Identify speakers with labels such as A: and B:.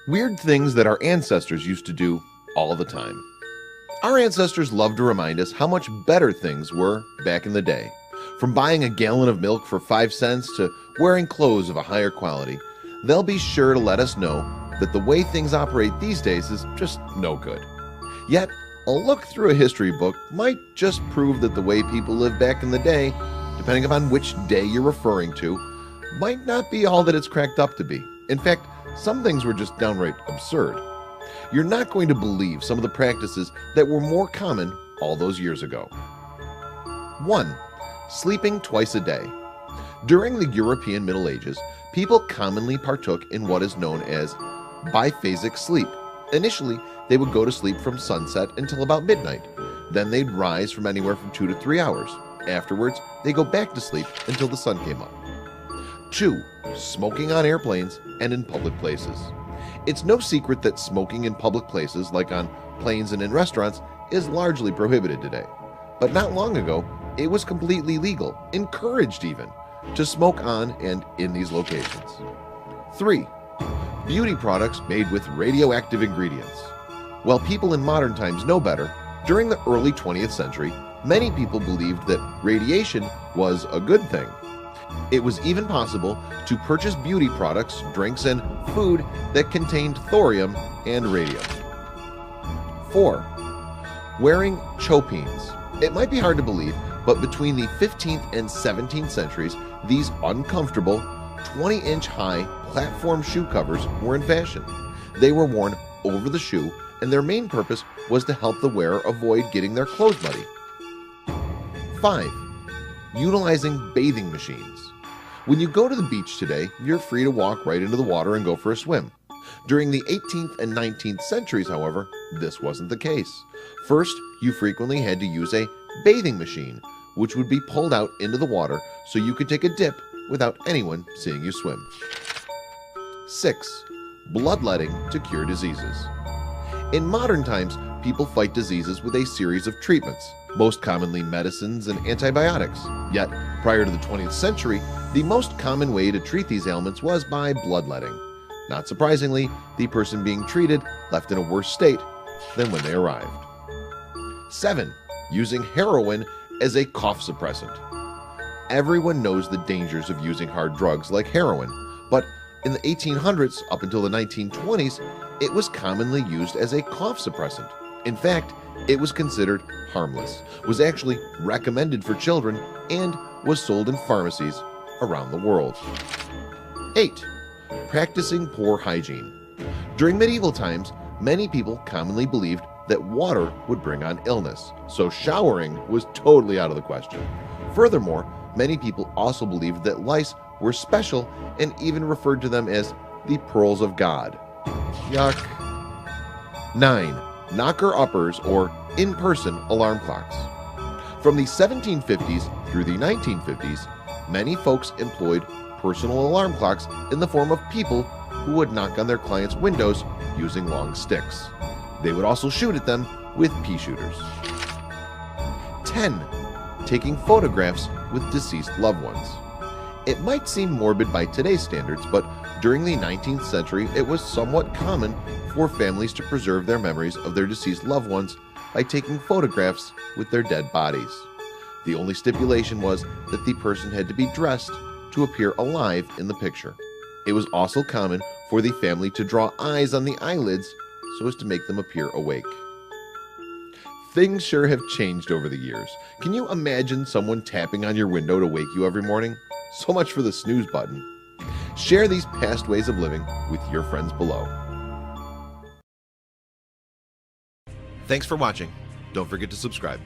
A: Weird things that our ancestors used to do all the time. Our ancestors loved to remind us how much better things were back in the day. From buying a gallon of milk for 5 cents to wearing clothes of a higher quality, they'll be sure to let us know that the way things operate these days is just no good. Yet, a look through a history book might just prove that the way people lived back in the day, depending upon which day you're referring to, might not be all that it's cracked up to be. In fact, some things were just downright absurd. You're not going to believe some of the practices that were more common all those years ago. 1. Sleeping twice a day. During the European Middle Ages, people commonly partook in what is known as biphasic sleep. Initially, they would go to sleep from sunset until about midnight. Then they'd rise from anywhere from 2 to 3 hours. Afterwards, they go back to sleep until the sun came up. 2. Smoking on airplanes and in public places. It's no secret that smoking in public places, like on planes and in restaurants, is largely prohibited today. But not long ago, it was completely legal, encouraged even, to smoke on and in these locations. 3. Beauty products made with radioactive ingredients. While people in modern times know better, during the early 20th century, many people believed that radiation was a good thing. It was even possible to purchase beauty products, drinks, and food that contained thorium and radium. 4. Wearing chopines. It might be hard to believe, but between the 15th and 17th centuries, these uncomfortable 20-inch high platform shoe covers were in fashion. They were worn over the shoe, and their main purpose was to help the wearer avoid getting their clothes muddy. 5. Utilizing bathing machines. When you go to the beach today, you're free to walk right into the water and go for a swim. During the 18th and 19th centuries, however, this wasn't the case. First, you frequently had to use a bathing machine, which would be pulled out into the water so you could take a dip without anyone seeing you swim. 6. Bloodletting to cure diseases. In modern times, people fight diseases with a series of treatments, most commonly medicines and antibiotics. Yet, prior to the 20th century, the most common way to treat these ailments was by bloodletting. Not surprisingly, the person being treated left in a worse state than when they arrived. 7. Using heroin as a cough suppressant. Everyone knows the dangers of using hard drugs like heroin, but in the 1800s up until the 1920s, it was commonly used as a cough suppressant. In fact, it was considered harmless, was actually recommended for children, and was sold in pharmacies around the world. 8. Practicing poor hygiene. During medieval times, many people commonly believed that water would bring on illness, so showering was totally out of the question. Furthermore, many people also believed that lice were special and even referred to them as the pearls of God. Yuck. 9. Knocker-uppers or in-person alarm clocks. From the 1750s through the 1950s, many folks employed personal alarm clocks in the form of people who would knock on their clients' windows using long sticks. They would also shoot at them with pea shooters. 10. Taking photographs with deceased loved ones. It might seem morbid by today's standards, but during the 19th century, it was somewhat common for families to preserve their memories of their deceased loved ones by taking photographs with their dead bodies. The only stipulation was that the person had to be dressed to appear alive in the picture. It was also common for the family to draw eyes on the eyelids so as to make them appear awake. Things sure have changed over the years. Can you imagine someone tapping on your window to wake you every morning? So much for the snooze button. Share these past ways of living with your friends below. Thanks for watching. Don't forget to subscribe.